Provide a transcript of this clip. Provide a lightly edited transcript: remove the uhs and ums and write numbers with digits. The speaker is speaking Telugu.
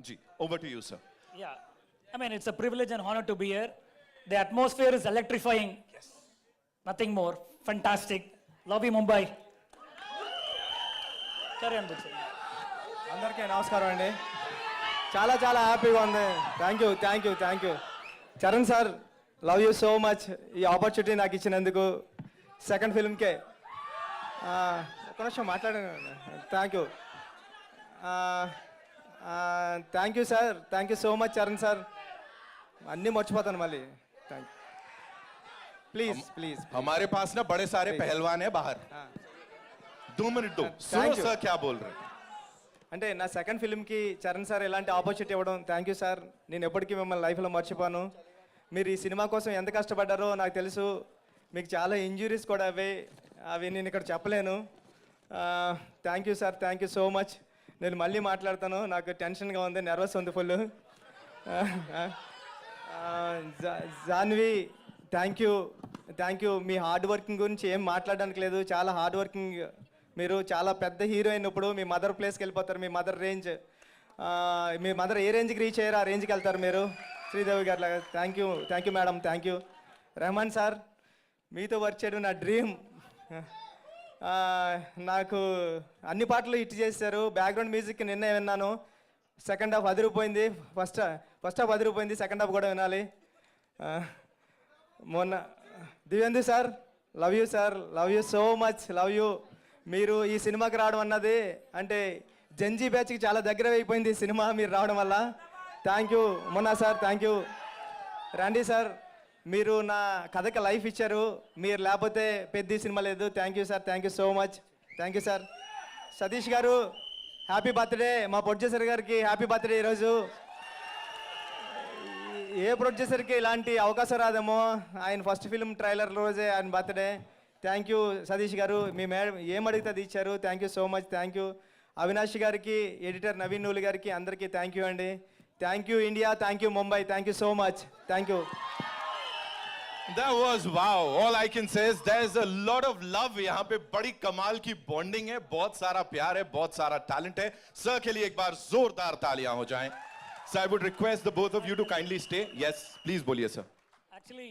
Ji, over to you, sir. Yeah, I mean, it's a privilege and honor to be here. The atmosphere is electrifying. Yes. Nothing more. Fantastic. Love you, Mumbai. Carry on, Butch. అందరికీ నమస్కారం అండి. చాలా చాలా హ్యాపీగా ఉంది. Thank you Charan sir, love you so much. ఈ ఆపర్చునిటీ నాకు ఇచ్చినందుకు సెకండ్ ఫిల్మ్కే ఒక నిమిషం మాట్లాడాను. Thank you sir, thank you so much Charan sir. అన్నీ మర్చిపోతాను మళ్ళీ. Thank you. ప్లీజ్ हमारे पास ना बड़े सारे पहलवान है बाहर. 2 मिनट दो. सुनो सर क्या बोल रहे हैं. అంటే నా సెకండ్ ఫిల్మ్కి చరణ్ సార్ ఇలాంటి ఆపర్చునిటీ ఇవ్వడం థ్యాంక్ యూ సార్. నేను ఎప్పటికీ మిమ్మల్ని లైఫ్లో మర్చిపోను. మీరు ఈ సినిమా కోసం ఎంత కష్టపడ్డారో నాకు తెలుసు. మీకు చాలా ఇంజురీస్ కూడా అవి నేను ఇక్కడ చెప్పలేను. Thank you sir, thank you so much. నేను మళ్ళీ మాట్లాడతాను, నాకు టెన్షన్గా ఉంది, నర్వస్ ఉంది ఫుల్. Janhvi, thank you. మీ హార్డ్ వర్కింగ్ గురించి ఏం మాట్లాడడానికి లేదు. చాలా హార్డ్ వర్కింగ్. మీరు చాలా పెద్ద హీరోయిన్. ఇప్పుడు మీ మదర్ ప్లేస్కి వెళ్ళిపోతారు. మీ మదర్ రేంజ్, మీ మదర్ ఏ రేంజ్కి రీచ్ అయ్యారో ఆ రేంజ్కి వెళ్తారు మీరు, శ్రీదేవి గారు లాగా. Thank you madam, thank you. Rahman sir, మీతో వర్క్ చేయడం నా డ్రీమ్. నాకు అన్ని పాటలు హిట్ చేశారు. బ్యాక్గ్రౌండ్ మ్యూజిక్ నిన్నే విన్నాను. సెకండ్ హాఫ్ అదిరిపోయింది. ఫస్ట్ హాఫ్ అదిరిపోయింది, సెకండ్ హాఫ్ కూడా వినాలి. మొన్న Divyendu sir, love you sir, love you so much, love you. మీరు ఈ సినిమాకి రావడం అన్నది అంటే జంజీ బ్యాచ్కి చాలా దగ్గర అయిపోయింది ఈ సినిమా మీరు రావడం వల్ల. థ్యాంక్ యూ మొన్న సార్, థ్యాంక్ యూ. రండి సార్, మీరు నా కథకి లైఫ్ ఇచ్చారు. మీరు లేకపోతే పెద్ద సినిమా లేదు. Thank you sir, thank you so much, thank you sir. Satish గారు, హ్యాపీ బర్త్డే. మా ప్రొడ్యూసర్ గారికి హ్యాపీ బర్త్డే ఈరోజు. ఏ ప్రొడ్యూసర్కి ఇలాంటి అవకాశం రాదేమో. ఆయన ఫస్ట్ ఫిల్మ్ ట్రైలర్ రోజే ఆయన బర్త్డే. థ్యాంక్ యూ సతీష్ గారు. మీ మేడం ఏం అడిగితే అది ఇచ్చారు. Thank you so much, thank you. Avinash గారికి, ఎడిటర్ నవీన్ నూలి గారికి, అందరికీ థ్యాంక్ యూ అండి. Thank you India, thank you Mumbai, thank you so much, thank you. That was wow. All I can say is there's a lot of love. यहाँ पे बड़ी कमाल की बॉन्डिंग है, बहुत सारा प्यार है, बहुत सारा टैलेंट है. सर के लिए एक बार जोरदार तालियां हो जाएं. So I would request the both of you to kindly stay. Yes, please बोलिए सर. Actually,